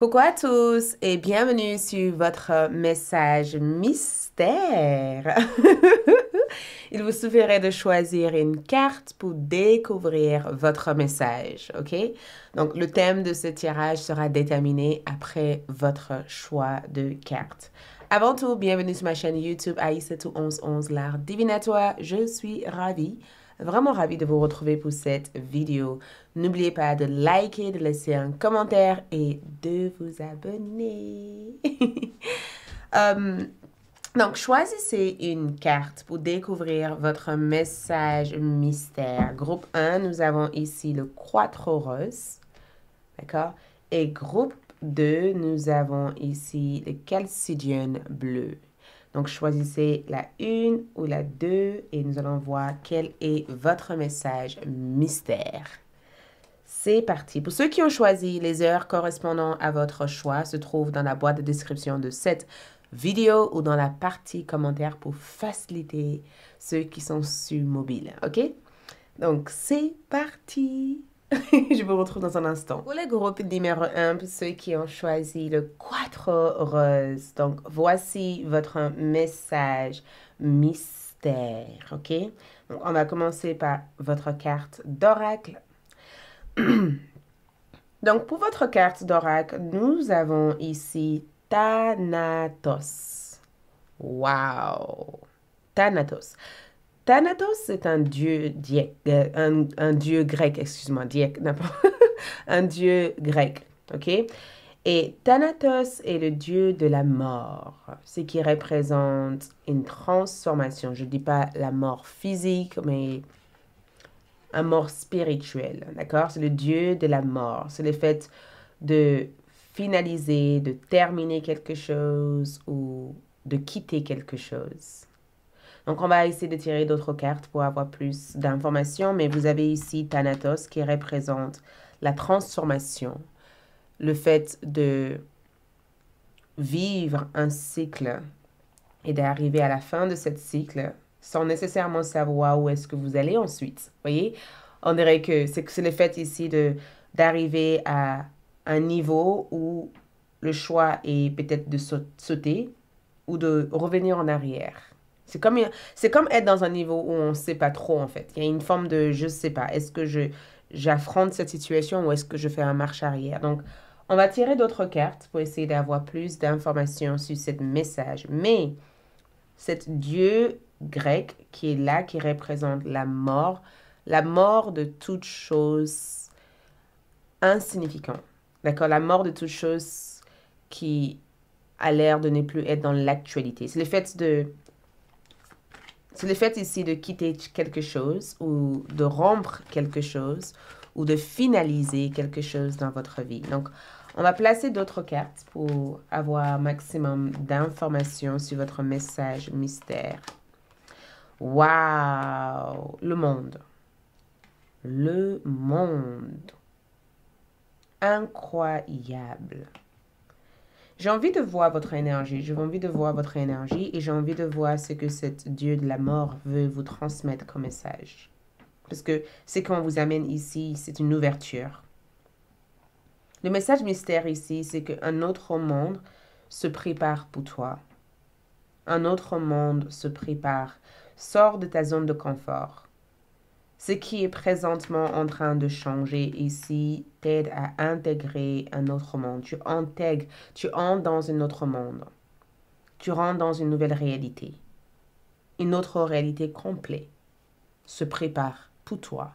Coucou à tous et bienvenue sur votre message mystère. Il vous suffirait de choisir une carte pour découvrir votre message, ok? Donc, le thème de ce tirage sera déterminé après votre choix de carte. Avant tout, bienvenue sur ma chaîne YouTube Aïssatou 1111 l'art divinatoire. Je suis ravie, vraiment ravie de vous retrouver pour cette vidéo. N'oubliez pas de liker, de laisser un commentaire et de vous abonner. Euh, donc, choisissez une carte pour découvrir votre message mystère. Groupe 1, nous avons ici le Quattro rose. D'accord? Et groupe 2, nous avons ici le Chalcédion bleu. Donc, choisissez la 1 ou la 2 et nous allons voir quel est votre message mystère. C'est parti. Pour ceux qui ont choisi, les heures correspondant à votre choix se trouvent dans la boîte de description de cette vidéo ou dans la partie commentaires pour faciliter ceux qui sont sur mobile. OK? Donc, c'est parti. Je vous retrouve dans un instant. Pour le groupe numéro 1, pour ceux qui ont choisi le Quattro rose, donc voici votre message mystère. OK? Donc, on va commencer par votre carte d'oracle. Donc, pour votre carte d'oracle, nous avons ici Thanatos. Wow! Thanatos. Thanatos, c'est un dieu, un dieu grec, excuse-moi, un dieu grec, ok? Et Thanatos est le dieu de la mort, ce qui représente une transformation. Je ne dis pas la mort physique, mais un mort spirituel, d'accord? C'est le dieu de la mort. C'est le fait de finaliser, de terminer quelque chose ou de quitter quelque chose. Donc, on va essayer de tirer d'autres cartes pour avoir plus d'informations, mais vous avez ici Thanatos qui représente la transformation, le fait de vivre un cycle et d'arriver à la fin de ce cycle sans nécessairement savoir où est-ce que vous allez ensuite. Vous voyez? On dirait que c'est le fait ici d'arriver à un niveau où le choix est peut-être de sauter ou de revenir en arrière. C'est comme être dans un niveau où on ne sait pas trop, en fait. Il y a une forme de je ne sais pas. Est-ce que j'affronte cette situation ou est-ce que je fais un marche arrière? Donc, on va tirer d'autres cartes pour essayer d'avoir plus d'informations sur ce message. Mais cet dieu grec qui est là, qui représente la mort de toute chose insignifiante. D'accord? La mort de toute chose qui a l'air de ne plus être dans l'actualité. C'est le fait ici de quitter quelque chose ou de rompre quelque chose ou de finaliser quelque chose dans votre vie. Donc, on va placer d'autres cartes pour avoir un maximum d'informations sur votre message mystère. Waouh! Le monde. Le monde. Incroyable. J'ai envie de voir votre énergie, j'ai envie de voir votre énergie et j'ai envie de voir ce que cet Dieu de la mort veut vous transmettre comme message. Parce que ce qu'on vous amène ici, c'est une ouverture. Le message mystère ici, c'est qu'un autre monde se prépare pour toi. Un autre monde se prépare. Sors de ta zone de confort. Ce qui est présentement en train de changer ici t'aide à intégrer un autre monde. Tu entres dans un autre monde. Tu rentres dans une nouvelle réalité. Une autre réalité complète se prépare pour toi.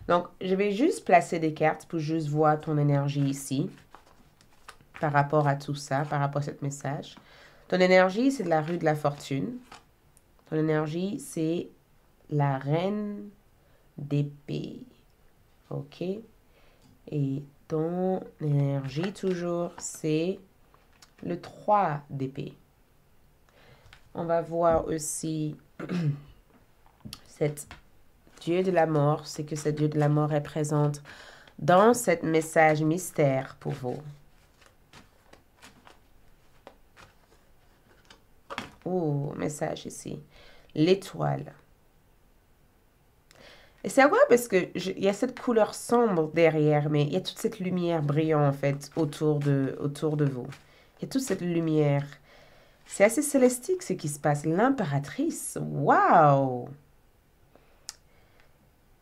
Donc, je vais juste placer des cartes pour juste voir ton énergie ici par rapport à tout ça, par rapport à ce message. Ton énergie, c'est de la rue de la fortune. Ton énergie, c'est la reine d'épée. OK? Et ton énergie, toujours, c'est le 3 d'épée. On va voir aussi cette Dieu de la mort, c'est que ce Dieu de la mort représente dans ce message mystère pour vous. Oh, message ici. L'étoile. Et c'est vrai parce que il y a cette couleur sombre derrière, mais il y a toute cette lumière brillante en fait autour de vous. Il y a toute cette lumière. C'est assez célestique ce qui se passe. L'impératrice, waouh!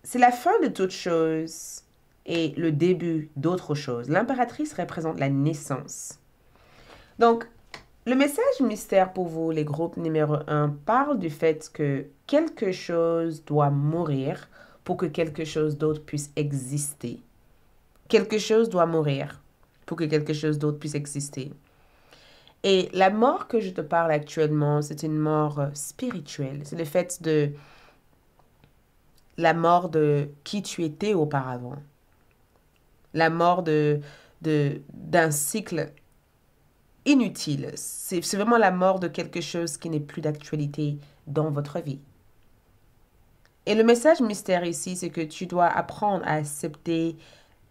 C'est la fin de toute chose et le début d'autre chose. L'impératrice représente la naissance. Donc, le message mystère pour vous, les groupes numéro un, parle du fait que quelque chose doit mourir pour que quelque chose d'autre puisse exister. Quelque chose doit mourir pour que quelque chose d'autre puisse exister. Et la mort que je te parle actuellement, c'est une mort spirituelle. C'est le fait de la mort de qui tu étais auparavant. La mort d'un cycle inutile. C'est vraiment la mort de quelque chose qui n'est plus d'actualité dans votre vie. Et le message mystère ici, c'est que tu dois apprendre à accepter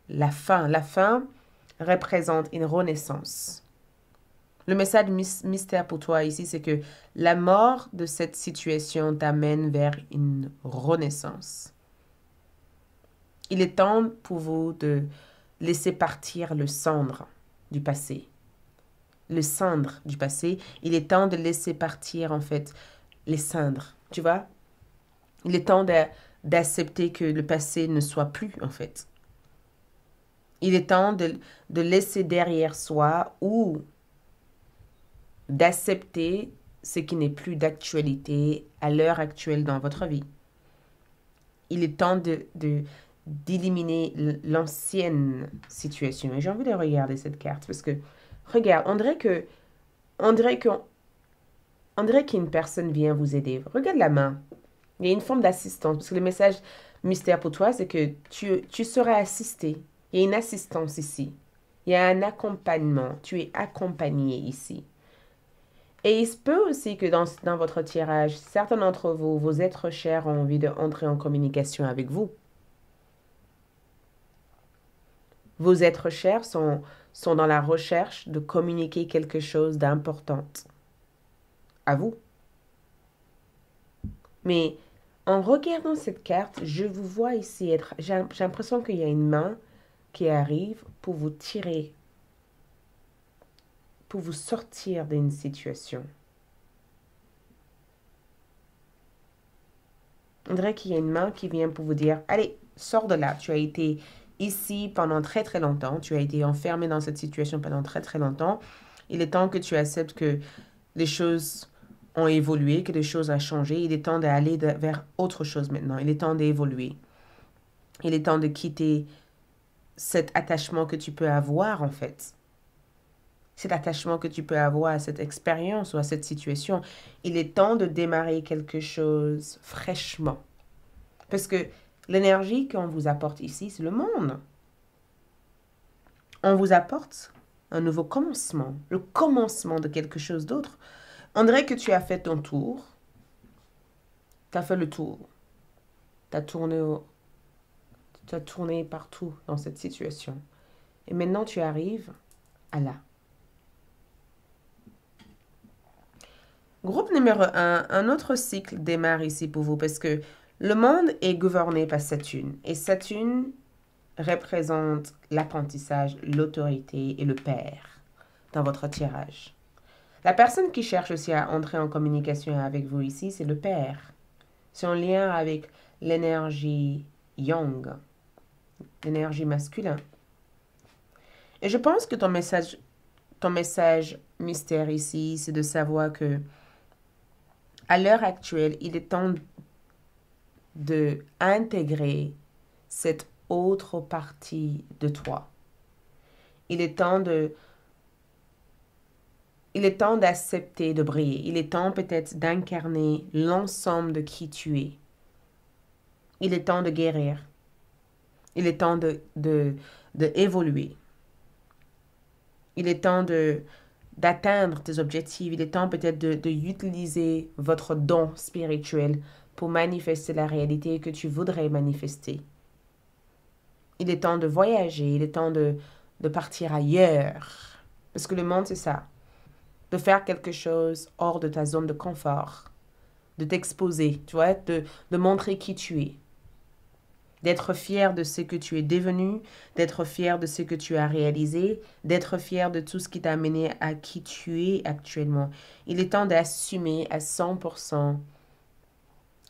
la fin. La fin représente une renaissance. Le message mystère pour toi ici, c'est que la mort de cette situation t'amène vers une renaissance. Il est temps pour vous de laisser partir le cendre du passé. Le cendre du passé. Il est temps de laisser partir, en fait, les cendres. Tu vois? Il est temps d'accepter que le passé ne soit plus, en fait. Il est temps de laisser derrière soi ou d'accepter ce qui n'est plus d'actualité à l'heure actuelle dans votre vie. Il est temps d'éliminer l'ancienne situation. Et j'ai envie de regarder cette carte parce que, regarde, on dirait qu'une personne vient vous aider. Regarde la main. Il y a une forme d'assistance. Parce que le message mystère pour toi, c'est que tu seras assisté. Il y a une assistance ici. Il y a un accompagnement. Tu es accompagné ici. Et il se peut aussi que dans votre tirage, certains d'entre vous, vos êtres chers, ont envie d'entrer en communication avec vous. Vos êtres chers sont dans la recherche de communiquer quelque chose d'important à vous. Mais en regardant cette carte, je vous vois ici être... J'ai l'impression qu'il y a une main qui arrive pour vous tirer, pour vous sortir d'une situation. On dirait qu'il y a une main qui vient pour vous dire, allez, sors de là. Tu as été ici pendant très très longtemps. Tu as été enfermé dans cette situation pendant très très longtemps. Il est temps que tu acceptes que les choses ont évolué, que les choses ont changé. Il est temps d'aller vers autre chose maintenant. Il est temps d'évoluer. Il est temps de quitter cet attachement que tu peux avoir en fait. Cet attachement que tu peux avoir à cette expérience ou à cette situation. Il est temps de démarrer quelque chose fraîchement. Parce que l'énergie qu'on vous apporte ici, c'est le monde. On vous apporte un nouveau commencement, le commencement de quelque chose d'autre. On dirait que tu as fait ton tour. Tu as fait le tour. Tu as tourné partout dans cette situation. Et maintenant, tu arrives à là. Groupe numéro un autre cycle démarre ici pour vous parce que le monde est gouverné par Saturne. Et Saturne représente l'apprentissage, l'autorité et le père dans votre tirage. La personne qui cherche aussi à entrer en communication avec vous ici, c'est le père. C'est en lien avec l'énergie yang, l'énergie masculine. Et je pense que ton message mystère ici, c'est de savoir que à l'heure actuelle, il est temps de intégrer cette autre partie de toi. Il est temps d'accepter de briller. Il est temps peut-être d'incarner l'ensemble de qui tu es. Il est temps de guérir. Il est temps de évoluer. Il est temps d'atteindre tes objectifs. Il est temps peut-être d'utiliser votre don spirituel pour manifester la réalité que tu voudrais manifester. Il est temps de voyager. Il est temps de partir ailleurs. Parce que le monde, c'est ça. De faire quelque chose hors de ta zone de confort. De t'exposer, tu vois, de montrer qui tu es. d'être fier de ce que tu es devenu, d'être fier de ce que tu as réalisé, d'être fier de tout ce qui t'a amené à qui tu es actuellement. Il est temps d'assumer à 100%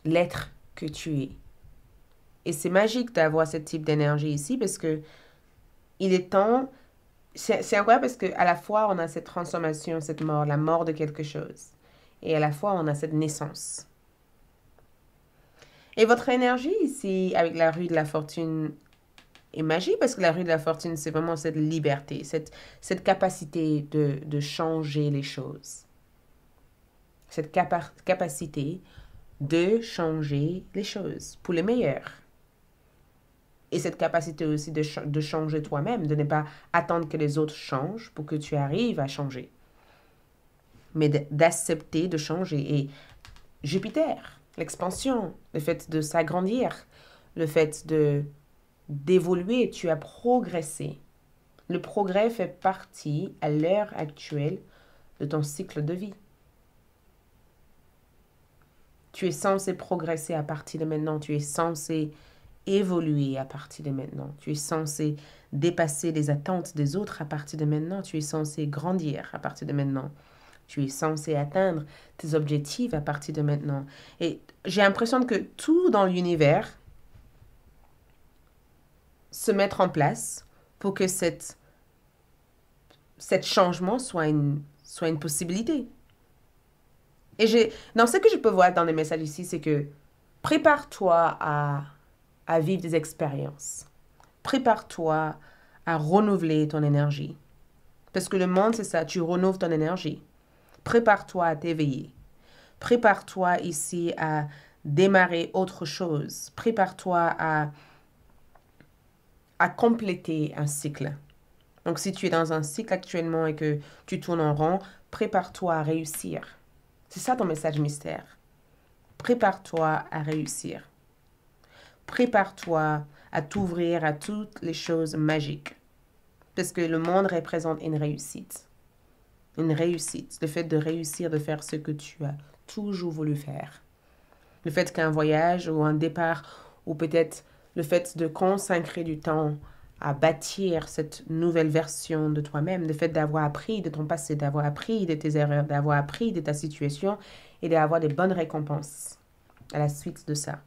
l'être que tu es. Et c'est magique d'avoir ce type d'énergie ici parce que il est temps, c'est incroyable parce qu'à la fois on a cette transformation, cette mort, la mort de quelque chose. Et à la fois on a cette naissance. Et votre énergie ici, avec la rue de la fortune, est magique parce que la rue de la fortune, c'est vraiment cette liberté, cette capacité de changer les choses. Cette capacité de changer les choses pour le meilleur. Et cette capacité aussi de changer toi-même, de ne pas attendre que les autres changent pour que tu arrives à changer. Mais d'accepter de changer. Et Jupiter, l'expansion, le fait de s'agrandir, le fait d'évoluer, tu as progressé. Le progrès fait partie, à l'heure actuelle, de ton cycle de vie. Tu es censé progresser à partir de maintenant. Tu es censé évoluer à partir de maintenant. Tu es censé dépasser les attentes des autres à partir de maintenant. Tu es censé grandir à partir de maintenant. Tu es censé atteindre tes objectifs à partir de maintenant. Et j'ai l'impression que tout dans l'univers se met en place pour que cet changement soit une possibilité. Et dans ce que je peux voir dans les messages ici, c'est que prépare-toi à vivre des expériences. Prépare-toi à renouveler ton énergie. Parce que le monde, c'est ça, tu renouves ton énergie. Prépare-toi à t'éveiller. Prépare-toi ici à démarrer autre chose. Prépare-toi à compléter un cycle. Donc, si tu es dans un cycle actuellement et que tu tournes en rond, prépare-toi à réussir. C'est ça ton message mystère. Prépare-toi à réussir. Prépare-toi à t'ouvrir à toutes les choses magiques. Parce que le monde représente une réussite. Une réussite. Le fait de réussir, de faire ce que tu as toujours voulu faire. Le fait qu'un voyage ou un départ, ou peut-être le fait de consacrer du temps à bâtir cette nouvelle version de toi-même, le fait d'avoir appris de ton passé, d'avoir appris de tes erreurs, d'avoir appris de ta situation et d'avoir des bonnes récompenses à la suite de ça.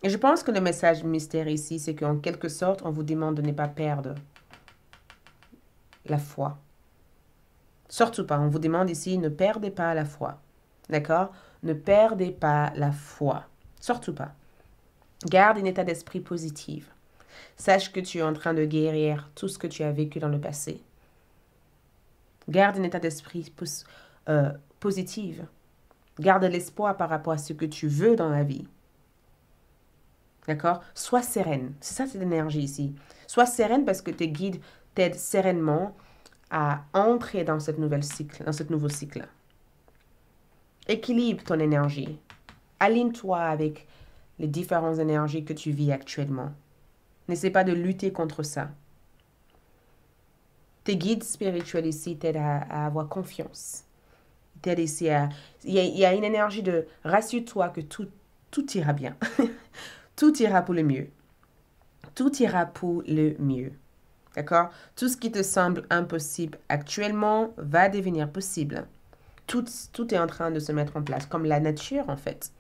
Et je pense que le message mystère ici, c'est qu'en quelque sorte, on vous demande de ne pas perdre la foi. Surtout pas, on vous demande ici, ne perdez pas la foi. D'accord? Ne perdez pas la foi. Surtout pas. Garde un état d'esprit positif. Sache que tu es en train de guérir tout ce que tu as vécu dans le passé. Garde un état d'esprit positif. Garde l'espoir par rapport à ce que tu veux dans la vie. D'accord? Sois sereine. C'est ça, cette énergie ici. Sois sereine parce que tes guides t'aident sereinement à entrer dans ce nouveau cycle. Équilibre ton énergie. Aligne-toi avec les différentes énergies que tu vis actuellement. N'essaie pas de lutter contre ça. Tes guides spirituels ici t'aident à avoir confiance. T'aident ici Il y a une énergie de rassure-toi que tout ira bien. Tout ira pour le mieux. Tout ira pour le mieux. D'accord? Tout ce qui te semble impossible actuellement va devenir possible. Tout est en train de se mettre en place, comme la nature en fait.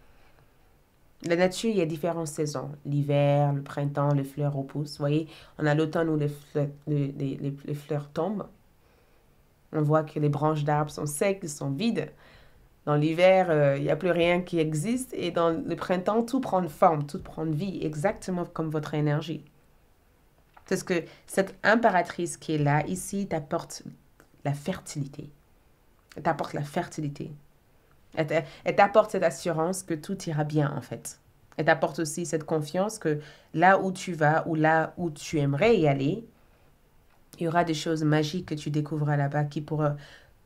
La nature, il y a différentes saisons. L'hiver, le printemps, les fleurs repoussent. Vous voyez, on a l'automne où les fleurs tombent. On voit que les branches d'arbres sont secs, sont vides. Dans l'hiver, il n'y a plus rien qui existe. Et dans le printemps, tout prend forme, tout prend vie, exactement comme votre énergie. Parce que cette impératrice qui est là, ici, t'apporte la fertilité. Elle t'apporte la fertilité. Elle t'apporte cette assurance que tout ira bien, en fait. Elle t'apporte aussi cette confiance que là où tu vas ou là où tu aimerais y aller, il y aura des choses magiques que tu découvriras là-bas qui pourront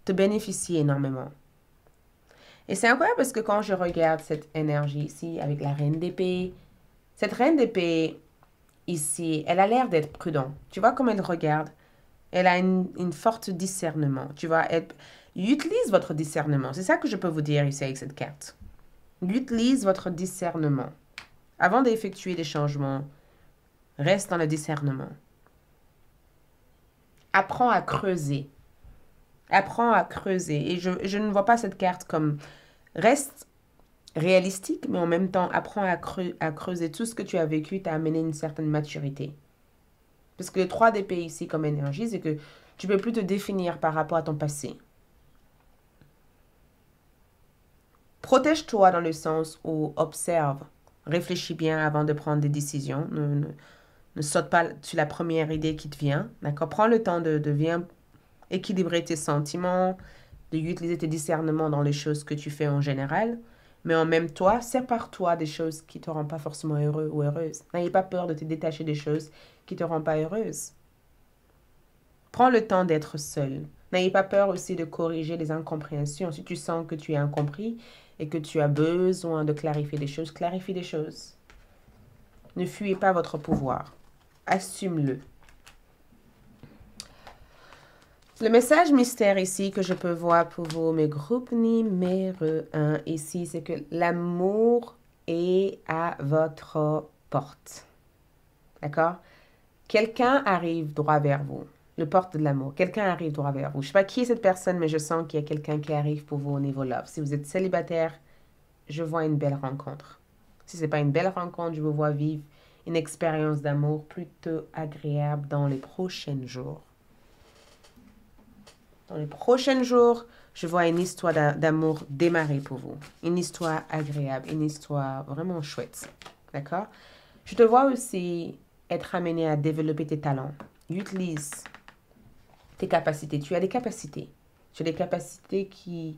te bénéficier énormément. Et c'est incroyable parce que quand je regarde cette énergie ici avec la reine d'épée, cette reine d'épée ici, elle a l'air d'être prudente. Tu vois comme elle regarde? Elle a une forte discernement. Tu vois, utilise votre discernement. C'est ça que je peux vous dire ici avec cette carte. Utilise votre discernement. Avant d'effectuer des changements, reste dans le discernement. Apprends à creuser. Apprends à creuser. Et je ne vois pas cette carte comme reste réalistique, mais en même temps, apprends à creuser. Tout ce que tu as vécu t'a amené une certaine maturité. Parce que le 3 d'épée ici comme énergie, c'est que tu ne peux plus te définir par rapport à ton passé. Protège-toi dans le sens où observe, réfléchis bien avant de prendre des décisions. Ne saute pas sur la première idée qui te vient. D'accord? Prends le temps de bien équilibrer tes sentiments, de utiliser tes discernements dans les choses que tu fais en général. Mais en même temps, sépare-toi des choses qui ne te rendent pas forcément heureux ou heureuse. N'ayez pas peur de te détacher des choses qui ne te rendent pas heureuse. Prends le temps d'être seul. N'ayez pas peur aussi de corriger les incompréhensions. Si tu sens que tu es incompris et que tu as besoin de clarifier des choses, clarifie des choses. Ne fuyez pas votre pouvoir. Assume-le. Le message mystère ici que je peux voir pour vous, mes groupes numéro 1 ici, c'est que l'amour est à votre porte. D'accord? Quelqu'un arrive droit vers vous. Le porte de l'amour. Quelqu'un arrive droit vers vous. Je ne sais pas qui est cette personne, mais je sens qu'il y a quelqu'un qui arrive pour vous au niveau love. Si vous êtes célibataire, je vois une belle rencontre. Si ce n'est pas une belle rencontre, je vous vois vivre une expérience d'amour plutôt agréable dans les prochains jours. Dans les prochains jours, je vois une histoire d'amour démarrer pour vous. Une histoire agréable, une histoire vraiment chouette. D'accord? Je te vois aussi être amené à développer tes talents. Utilise tes capacités. Tu as des capacités. Tu as des capacités qui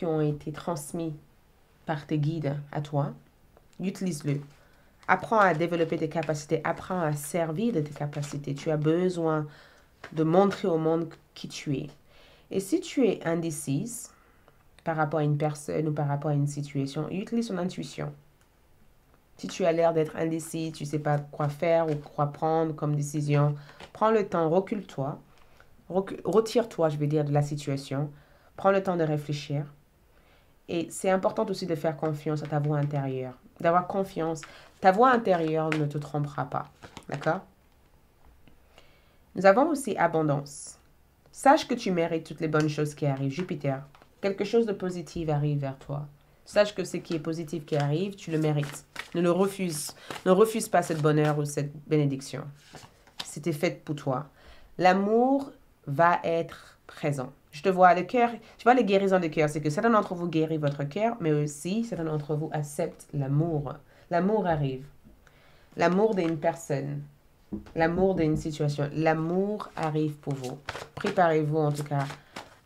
ont été transmises par tes guides à toi. Utilise-le. Apprends à développer tes capacités. Apprends à servir de tes capacités. Tu as besoin de montrer au monde qui tu es. Et si tu es indécise par rapport à une personne ou par rapport à une situation, utilise ton intuition. Si tu as l'air d'être indécis, tu ne sais pas quoi faire ou quoi prendre comme décision, prends le temps, recule-toi, retire-toi, je vais dire, de la situation. Prends le temps de réfléchir. Et c'est important aussi de faire confiance à ta voix intérieure, d'avoir confiance. Ta voix intérieure ne te trompera pas. D'accord? Nous avons aussi abondance. Sache que tu mérites toutes les bonnes choses qui arrivent. Jupiter, quelque chose de positif arrive vers toi. Sache que ce qui est positif qui arrive, tu le mérites. Ne le refuse. Ne refuse pas cette bonheur ou cette bénédiction. C'était fait pour toi. L'amour va être présent. Je te vois, le cœur, tu vois les guérisons de cœur, c'est que certains d'entre vous guérit votre cœur, mais aussi certains d'entre vous acceptent l'amour. L'amour arrive. L'amour d'une personne. L'amour d'une situation. L'amour arrive pour vous. Préparez-vous en tout cas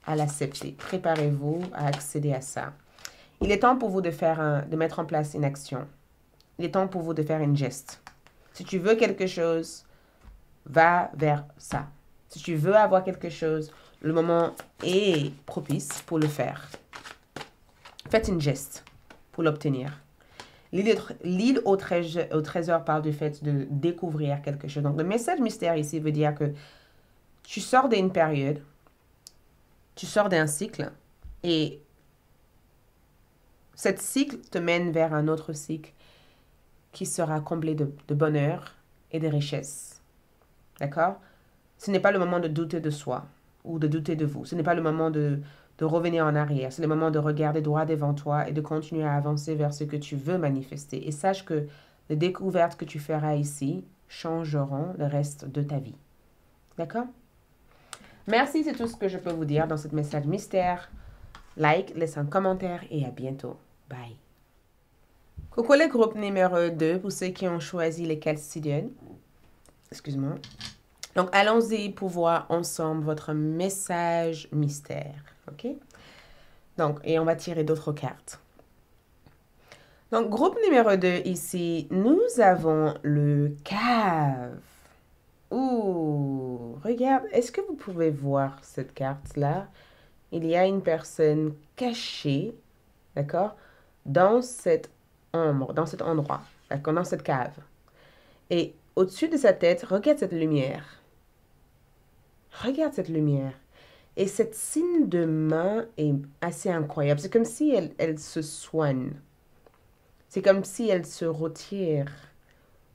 à l'accepter. Préparez-vous à accéder à ça. Il est temps pour vous de mettre en place une action. Il est temps pour vous de faire une geste. Si tu veux quelque chose, va vers ça. Si tu veux avoir quelque chose, le moment est propice pour le faire. Faites une geste pour l'obtenir. L'île au trésor parle du fait de découvrir quelque chose. Donc, le message mystère ici veut dire que tu sors d'une période, tu sors d'un cycle, et cet cycle te mène vers un autre cycle qui sera comblé de bonheur et de richesse. D'accord? Ce n'est pas le moment de douter de soi ou de douter de vous. Ce n'est pas le moment de revenir en arrière. C'est le moment de regarder droit devant toi et de continuer à avancer vers ce que tu veux manifester. Et sache que les découvertes que tu feras ici changeront le reste de ta vie. D'accord? Merci, c'est tout ce que je peux vous dire dans ce message mystère. Like, laisse un commentaire et à bientôt. Bye. Coucou les groupes numéro 2 pour ceux qui ont choisi les calcidiennes. Excuse-moi. Donc, allons-y pour voir ensemble votre message mystère. OK? Donc, et on va tirer d'autres cartes. Donc, groupe numéro 2 ici, nous avons le cave. Ouh, regarde, est-ce que vous pouvez voir cette carte-là? Il y a une personne cachée, d'accord, dans cette ombre, dans cet endroit, d'accord, dans cette cave. Et au-dessus de sa tête, regarde cette lumière. Regarde cette lumière. Et cette signe de main est assez incroyable. C'est comme si elle se soigne. C'est comme si elle se retire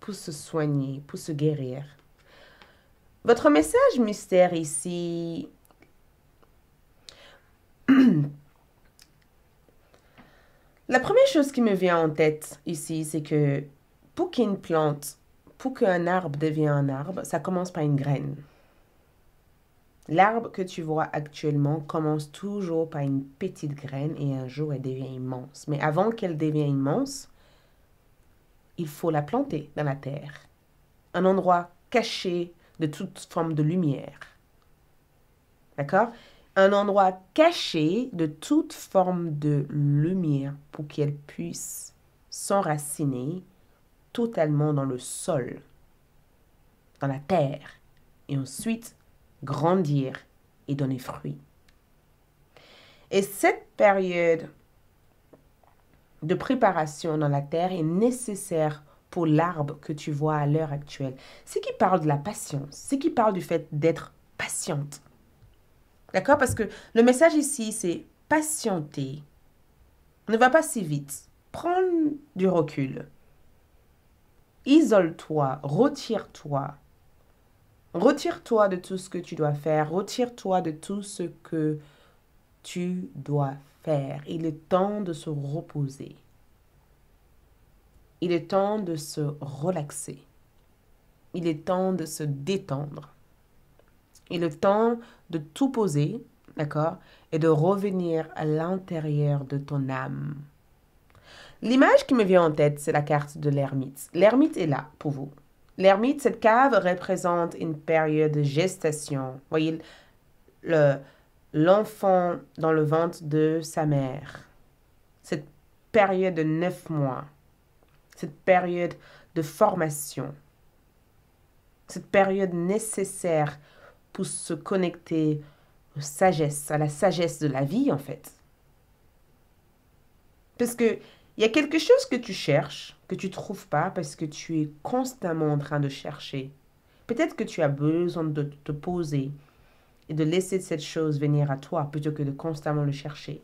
pour se soigner, pour se guérir. Votre message mystère ici, la première chose qui me vient en tête ici, c'est que pour qu'une plante, pour qu'un arbre devienne un arbre, ça commence par une graine. L'arbre que tu vois actuellement commence toujours par une petite graine et un jour elle devient immense. Mais avant qu'elle devienne immense, il faut la planter dans la terre. Un endroit caché de toute forme de lumière. D'accord? Un endroit caché de toute forme de lumière pour qu'elle puisse s'enraciner totalement dans le sol, dans la terre, et ensuite grandir et donner fruit. Et cette période de préparation dans la terre est nécessaire pour l'arbre que tu vois à l'heure actuelle. C'est qui parle de la patience, c'est qui parle du fait d'être patiente. D'accord? Parce que le message ici, c'est patienter. Ne va pas si vite. Prends du recul. Isole-toi, retire-toi. Retire-toi de tout ce que tu dois faire. Retire-toi de tout ce que tu dois faire. Il est temps de se reposer. Il est temps de se relaxer. Il est temps de se détendre. Il est temps de tout poser, d'accord, et de revenir à l'intérieur de ton âme. L'image qui me vient en tête, c'est la carte de l'ermite. L'ermite est là pour vous. L'ermite, cette cave représente une période de gestation. Voyez, l'enfant dans le ventre de sa mère. Cette période de 9 mois. Cette période de formation. Cette période nécessaire pour se connecter aux sagesse, à la sagesse de la vie, en fait. Parce que il y a quelque chose que tu cherches, que tu ne trouves pas parce que tu es constamment en train de chercher. Peut-être que tu as besoin de te poser et de laisser cette chose venir à toi plutôt que de constamment le chercher.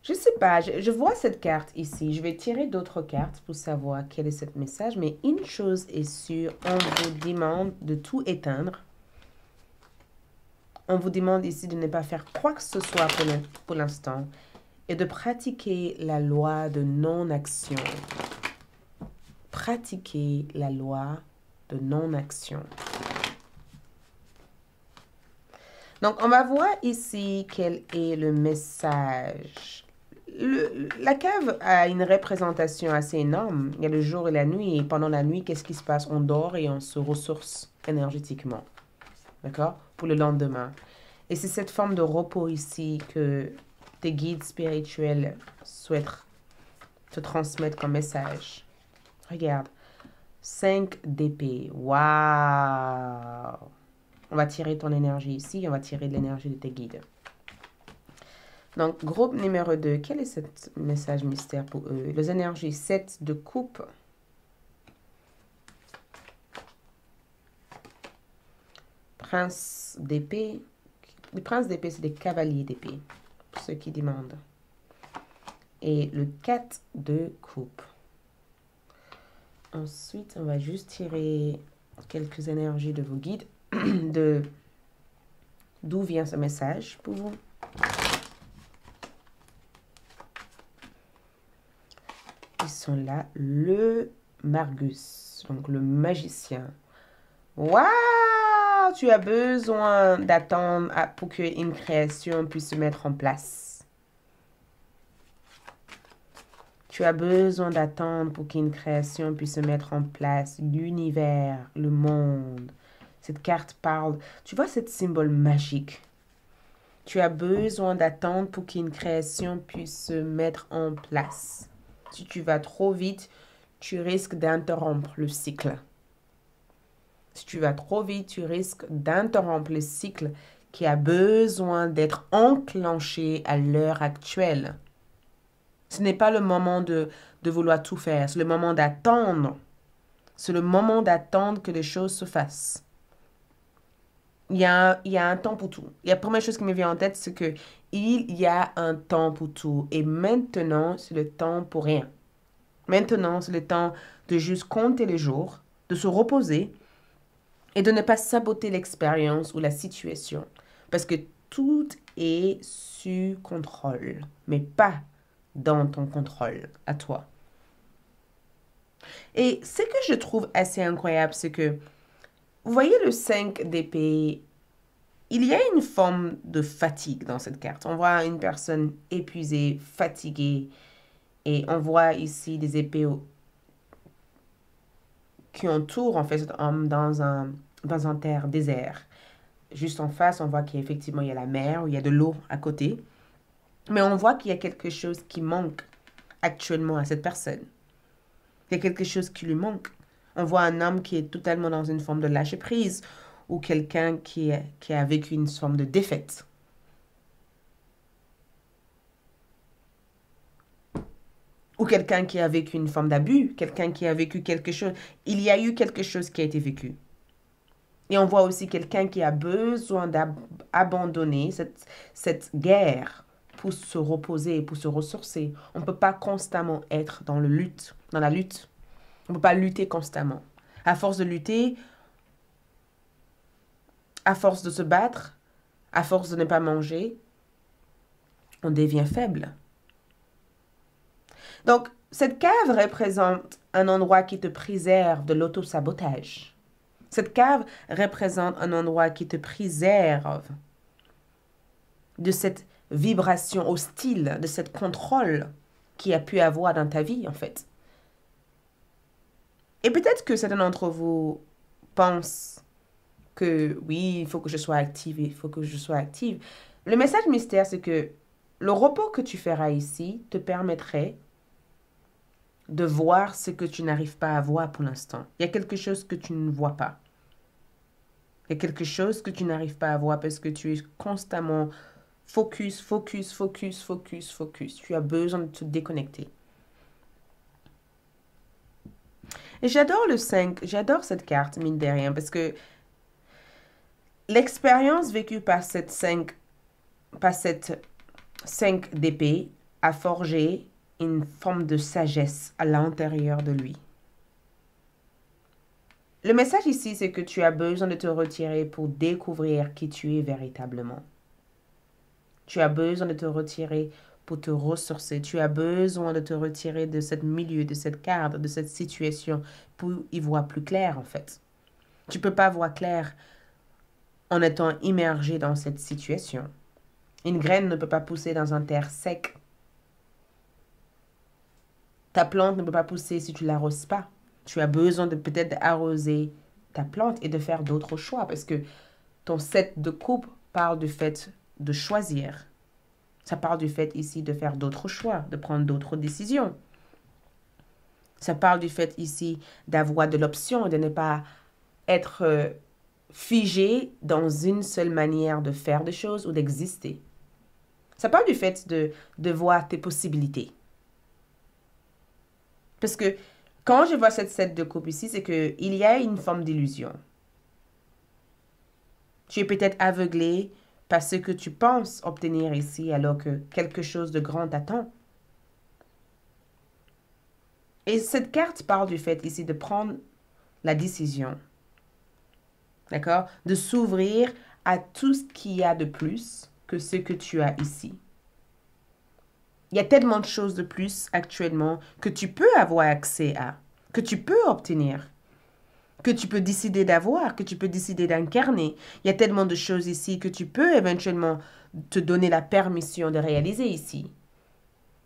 Je ne sais pas, je vois cette carte ici. Je vais tirer d'autres cartes pour savoir quel est ce message. Mais une chose est sûre, on vous demande de tout éteindre. On vous demande ici de ne pas faire quoi que ce soit pour l'instant et de pratiquer la loi de non-action. Pratiquer la loi de non-action. Donc, on va voir ici quel est le message. La cave a une représentation assez énorme. Il y a le jour et la nuit. Et pendant la nuit, qu'est-ce qui se passe? On dort et on se ressource énergétiquement. D'accord? Pour le lendemain. Et c'est cette forme de repos ici que tes guides spirituels souhaitent te transmettre comme message. Regarde. 5 d'épée. Waouh! On va tirer ton énergie ici. On va tirer de l'énergie de tes guides. Donc, groupe numéro 2. Quel est ce message mystère pour eux? Les énergies 7 de coupe. Prince d'épée. Les princes d'épée, c'est des cavaliers d'épée. Pour ceux qui demandent. Et le 4 de coupe. Ensuite, on va juste tirer quelques énergies de vos guides. D'où vient ce message pour vous? Ils sont là. Le Margus, donc le magicien. Waouh! Tu as besoin d'attendre pour qu'une création puisse se mettre en place. Tu as besoin d'attendre pour qu'une création puisse se mettre en place. L'univers, le monde. Cette carte parle. Tu vois cette symbole magique. Tu as besoin d'attendre pour qu'une création puisse se mettre en place. Si tu vas trop vite, tu risques d'interrompre le cycle. Si tu vas trop vite, tu risques d'interrompre le cycle qui a besoin d'être enclenché à l'heure actuelle. Ce n'est pas le moment de vouloir tout faire, c'est le moment d'attendre. C'est le moment d'attendre que les choses se fassent. il y a un temps pour tout. La première chose qui me vient en tête, c'est que il y a un temps pour tout. Et maintenant, c'est le temps pour rien. Maintenant, c'est le temps de juste compter les jours, de se reposer et de ne pas saboter l'expérience ou la situation. Parce que tout est sous contrôle, mais pas dans ton contrôle à toi. Et ce que je trouve assez incroyable, c'est que, vous voyez le 5 d'épée, il y a une forme de fatigue dans cette carte. On voit une personne épuisée, fatiguée, et on voit ici des épées qui entourent en fait cet homme dans un terre désert. Juste en face, on voit qu'effectivement il y a la mer, où il y a de l'eau à côté. Mais on voit qu'il y a quelque chose qui manque actuellement à cette personne. Il y a quelque chose qui lui manque. On voit un homme qui est totalement dans une forme de lâcher-prise ou quelqu'un qui a vécu une forme de défaite. Ou quelqu'un qui a vécu une forme d'abus, quelqu'un qui a vécu quelque chose. Il y a eu quelque chose qui a été vécu. Et on voit aussi quelqu'un qui a besoin d'abandonner cette guerre pour se reposer, pour se ressourcer. On ne peut pas constamment être dans la lutte. On ne peut pas lutter constamment. À force de lutter, à force de se battre, à force de ne pas manger, on devient faible. Donc, cette cave représente un endroit qui te préserve de l'auto-sabotage. Cette cave représente un endroit qui te préserve de cette vibration hostile, de cette contrôle qu'il y a pu avoir dans ta vie, en fait. Et peut-être que certains d'entre vous pensent que oui, il faut que je sois active, il faut que je sois active. Le message mystère, c'est que le repos que tu feras ici te permettrait de voir ce que tu n'arrives pas à voir pour l'instant. Il y a quelque chose que tu ne vois pas. Il y a quelque chose que tu n'arrives pas à voir parce que tu es constamment focus, focus, focus, focus, focus. Tu as besoin de te déconnecter. Et j'adore le 5, j'adore cette carte, mine de rien, parce que l'expérience vécue par cette 5 d'épée a forgé une forme de sagesse à l'intérieur de lui. Le message ici, c'est que tu as besoin de te retirer pour découvrir qui tu es véritablement. Tu as besoin de te retirer pour te ressourcer. Tu as besoin de te retirer de ce milieu, de cette cadre, de cette situation pour y voir plus clair, en fait. Tu ne peux pas voir clair en étant immergé dans cette situation. Une graine ne peut pas pousser dans un terre sec. Ta plante ne peut pas pousser si tu ne l'arroses pas. Tu as besoin de peut-être arroser ta plante et de faire d'autres choix parce que ton 7 de coupe parle du fait de choisir. Ça parle du fait ici de faire d'autres choix, de prendre d'autres décisions. Ça parle du fait ici d'avoir de l'option, de ne pas être figé dans une seule manière de faire des choses ou d'exister. Ça parle du fait de voir tes possibilités. Parce que quand je vois cette 7 de coupe ici, c'est qu'il y a une forme d'illusion. Tu es peut-être aveuglé par ce que tu penses obtenir ici alors que quelque chose de grand t'attend. Et cette carte parle du fait ici de prendre la décision. D'accord? De s'ouvrir à tout ce qu'il y a de plus que ce que tu as ici. Il y a tellement de choses de plus actuellement que tu peux avoir accès à, que tu peux obtenir, que tu peux décider d'avoir, que tu peux décider d'incarner. Il y a tellement de choses ici que tu peux éventuellement te donner la permission de réaliser ici.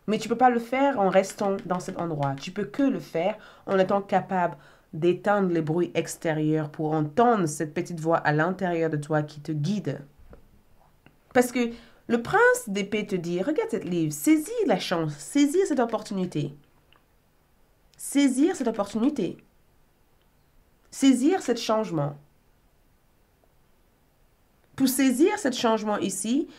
Mais tu ne peux pas le faire en restant dans cet endroit. Tu peux que le faire en étant capable d'éteindre les bruits extérieurs pour entendre cette petite voix à l'intérieur de toi qui te guide. Parce que le prince d'épée te dit, regarde cette livre, saisis la chance, saisis cette opportunité. Saisir cette opportunité. Saisir ce changement. Pour saisir ce changement ici,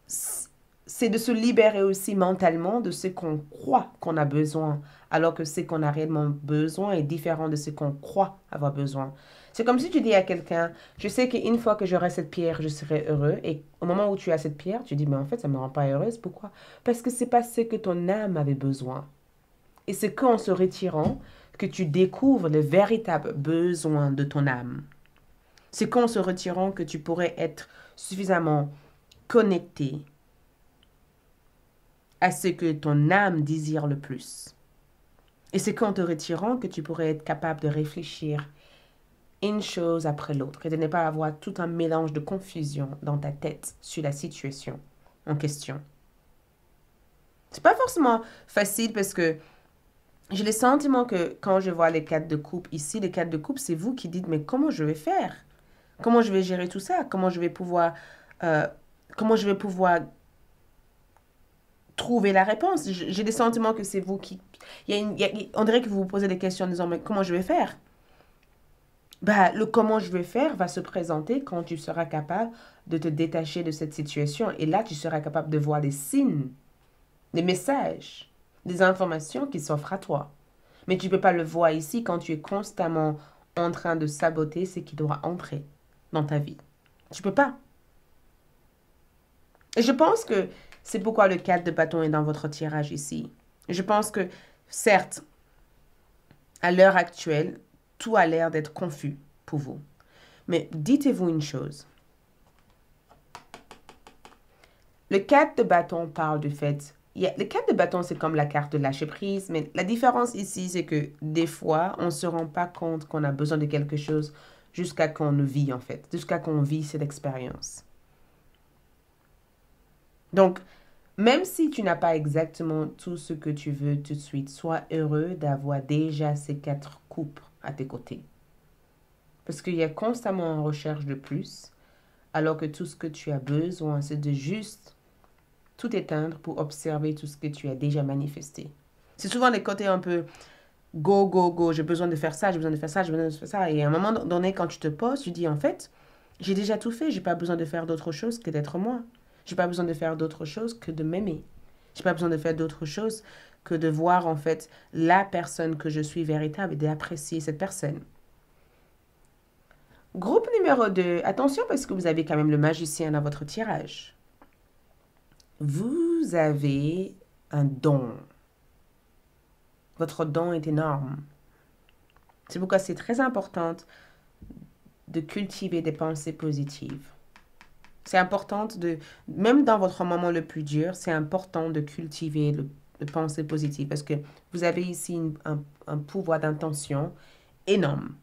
c'est de se libérer aussi mentalement de ce qu'on croit qu'on a besoin, alors que ce qu'on a réellement besoin est différent de ce qu'on croit avoir besoin. C'est comme si tu dis à quelqu'un, je sais qu'une fois que j'aurai cette pierre, je serai heureux. Et au moment où tu as cette pierre, tu dis, mais en fait, ça ne me rend pas heureuse. Pourquoi? Parce que c'est pas ce que ton âme avait besoin. Et c'est qu'en se retirant que tu découvres le véritable besoin de ton âme. C'est qu'en se retirant que tu pourrais être suffisamment connecté à ce que ton âme désire le plus. Et c'est qu'en te retirant que tu pourrais être capable de réfléchir une chose après l'autre et de ne pas avoir tout un mélange de confusion dans ta tête sur la situation en question. C'est pas forcément facile parce que j'ai le sentiment que quand je vois les cartes de coupe ici, les cartes de coupe, c'est vous qui dites, mais comment je vais faire? Comment je vais gérer tout ça? Comment je vais pouvoir trouver la réponse? J'ai le sentiment que c'est vous qui... on dirait que vous vous posez des questions en disant, mais comment je vais faire? Bah, le comment je vais faire va se présenter quand tu seras capable de te détacher de cette situation. Et là, tu seras capable de voir des signes, des messages, des informations qui s'offrent à toi. Mais tu ne peux pas le voir ici quand tu es constamment en train de saboter ce qui doit entrer dans ta vie. Tu ne peux pas. Et je pense que c'est pourquoi le 4 de bâton est dans votre tirage ici. Je pense que, certes, à l'heure actuelle, tout a l'air d'être confus pour vous. Mais dites-vous une chose. Le 4 de bâton parle du fait... Le 4 de bâton, c'est comme la carte de lâcher prise. Mais la différence ici, c'est que des fois, on ne se rend pas compte qu'on a besoin de quelque chose jusqu'à qu'on le vit, en fait. Jusqu'à qu'on vit cette expérience. Donc, même si tu n'as pas exactement tout ce que tu veux tout de suite, sois heureux d'avoir déjà ces 4 coupes à tes côtés. Parce qu'il y a constamment en recherche de plus, alors que tout ce que tu as besoin, c'est de juste tout éteindre pour observer tout ce que tu as déjà manifesté. C'est souvent les côtés un peu go, go, go, j'ai besoin de faire ça, j'ai besoin de faire ça, j'ai besoin de faire ça. Et à un moment donné, quand tu te poses, tu dis en fait, j'ai déjà tout fait, j'ai pas besoin de faire d'autre chose que d'être moi. J'ai pas besoin de faire d'autre chose que de m'aimer. J'ai pas besoin de faire d'autre chose que de voir en fait la personne que je suis véritable et d'apprécier cette personne. Groupe numéro 2, attention parce que vous avez quand même le magicien dans votre tirage. Vous avez un don. Votre don est énorme. C'est pourquoi c'est très important de cultiver des pensées positives. C'est important même dans votre moment le plus dur, c'est important de cultiver le pensée positive parce que vous avez ici un pouvoir d'intention énorme.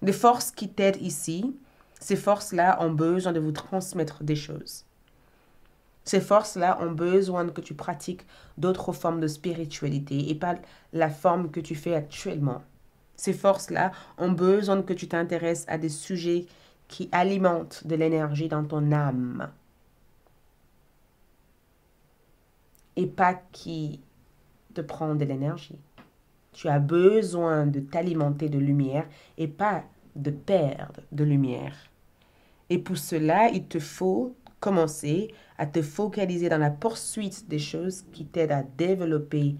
Les forces qui t'aident ici, ces forces-là ont besoin de vous transmettre des choses. Ces forces-là ont besoin que tu pratiques d'autres formes de spiritualité et pas la forme que tu fais actuellement. Ces forces-là ont besoin que tu t'intéresses à des sujets qui alimentent de l'énergie dans ton âme et pas qui te prend de l'énergie. Tu as besoin de t'alimenter de lumière et pas de perdre de lumière. Et pour cela, il te faut commencer à te focaliser dans la poursuite des choses qui t'aident à développer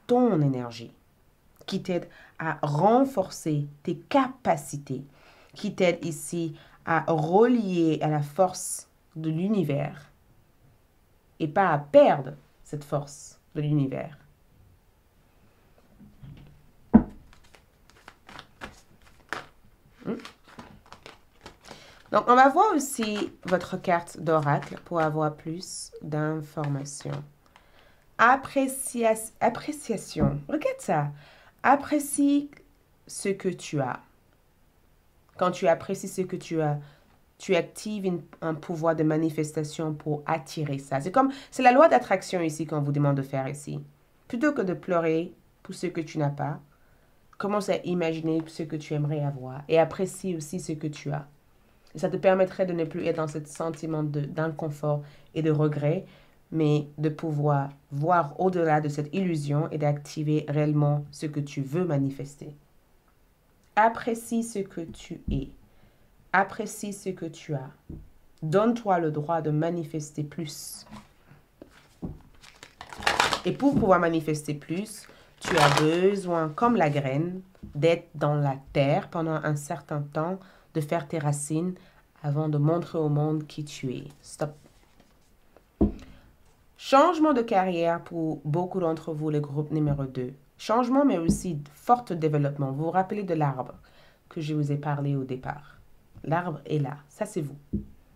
ton énergie, qui t'aident à renforcer tes capacités, qui t'aident ici à relier à la force de l'univers et pas à perdre cette force de l'univers. Donc, on va voir aussi votre carte d'oracle pour avoir plus d'informations. Appréciation. Regarde ça. Apprécie ce que tu as. Quand tu apprécies ce que tu as, tu actives un pouvoir de manifestation pour attirer ça. C'est la loi d'attraction ici qu'on vous demande de faire ici. Plutôt que de pleurer pour ce que tu n'as pas, commence à imaginer ce que tu aimerais avoir et apprécie aussi ce que tu as. Et ça te permettrait de ne plus être dans ce sentiment d'inconfort et de regret, mais de pouvoir voir au-delà de cette illusion et d'activer réellement ce que tu veux manifester. Apprécie ce que tu es. Apprécie ce que tu as. Donne-toi le droit de manifester plus. Et pour pouvoir manifester plus, tu as besoin, comme la graine, d'être dans la terre pendant un certain temps, de faire tes racines avant de montrer au monde qui tu es. Stop. Changement de carrière pour beaucoup d'entre vous, le groupe numéro 2. Changement, mais aussi fort développement. Vous vous rappelez de l'arbre que je vous ai parlé au départ. L'arbre est là. Ça, c'est vous.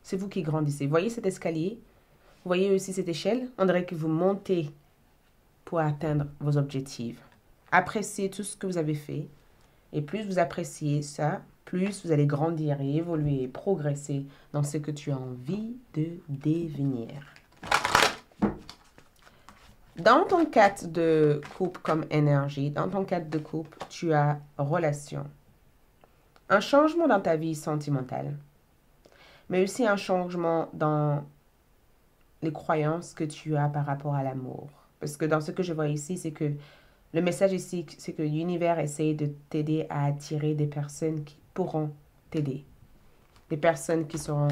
C'est vous qui grandissez. Vous voyez cet escalier? Vous voyez aussi cette échelle? On dirait que vous montez pour atteindre vos objectifs. Appréciez tout ce que vous avez fait. Et plus vous appréciez ça, plus vous allez grandir et évoluer et progresser dans ce que tu as envie de devenir. Dans ton cadre de couple comme énergie, dans ton cadre de couple, tu as relation. Un changement dans ta vie sentimentale, mais aussi un changement dans les croyances que tu as par rapport à l'amour. Parce que dans ce que je vois ici, c'est que le message ici, c'est que l'univers essaye de t'aider à attirer des personnes qui pourront t'aider. Des personnes qui seront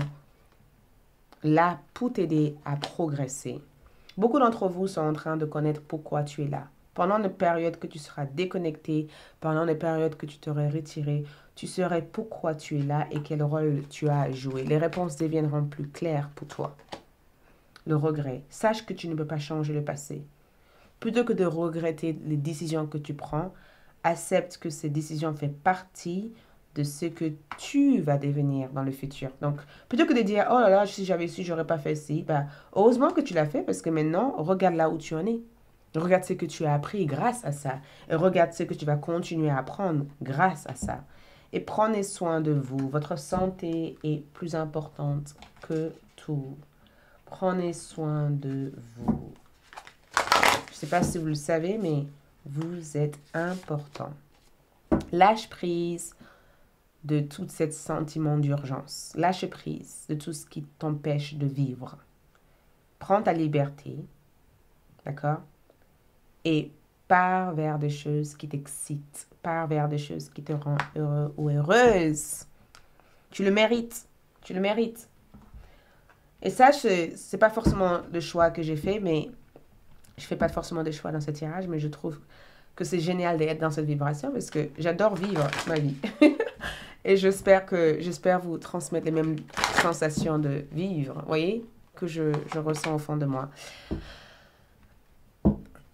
là pour t'aider à progresser. Beaucoup d'entre vous sont en train de connaître pourquoi tu es là. Pendant une période que tu seras déconnecté, pendant une période que tu t'aurais retiré, tu saurais pourquoi tu es là et quel rôle tu as à jouer. Les réponses deviendront plus claires pour toi. Le regret. Sache que tu ne peux pas changer le passé. Plutôt que de regretter les décisions que tu prends, accepte que ces décisions font partie de ce que tu vas devenir dans le futur. Donc, plutôt que de dire, oh là là, si j'avais su, j'aurais pas fait ci, bah, heureusement que tu l'as fait parce que maintenant, regarde là où tu en es. Regarde ce que tu as appris grâce à ça. Et regarde ce que tu vas continuer à apprendre grâce à ça. Et prenez soin de vous. Votre santé est plus importante que tout. Prenez soin de vous. Je ne sais pas si vous le savez, mais vous êtes important. Lâche prise de tout ce sentiment d'urgence. Lâche prise de tout ce qui t'empêche de vivre. Prends ta liberté, d'accord? Et pars vers des choses qui t'excitent. Pars vers des choses qui te rendent heureux ou heureuse. Tu le mérites. Tu le mérites. Et ça, c'est pas forcément le choix que j'ai fait, mais je fais pas forcément de choix dans ce tirage, mais je trouve que c'est génial d'être dans cette vibration parce que j'adore vivre ma vie. Et j'espère vous transmettre les mêmes sensations de vivre, vous voyez, que je ressens au fond de moi.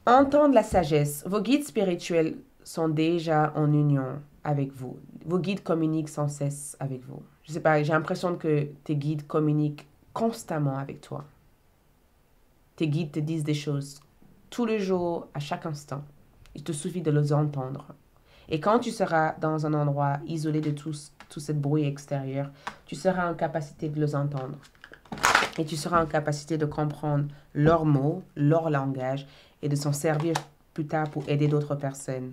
Entendre la sagesse. Vos guides spirituels sont déjà en union avec vous. Vos guides communiquent sans cesse avec vous. Je sais pas, j'ai l'impression que tes guides communiquent constamment avec toi. Tes guides te disent des choses tous les jours, à chaque instant. Il te suffit de les entendre. Et quand tu seras dans un endroit isolé de tout ce bruit extérieur, tu seras en capacité de les entendre. Et tu seras en capacité de comprendre leurs mots, leur langage et de s'en servir plus tard pour aider d'autres personnes.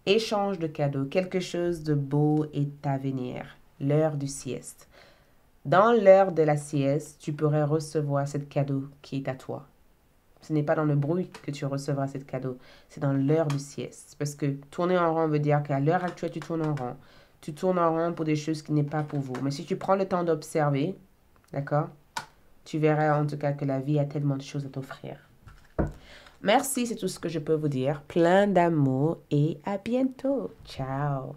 Échange de cadeaux. Quelque chose de beau est à venir. L'heure du sieste. Dans l'heure de la sieste, tu pourrais recevoir ce cadeau qui est à toi. Ce n'est pas dans le bruit que tu recevras ce cadeau, c'est dans l'heure du sieste. Parce que tourner en rond veut dire qu'à l'heure actuelle, tu tournes en rond. Tu tournes en rond pour des choses qui n'est pas pour vous. Mais si tu prends le temps d'observer, d'accord, tu verras en tout cas que la vie a tellement de choses à t'offrir. Merci, c'est tout ce que je peux vous dire. Plein d'amour et à bientôt. Ciao.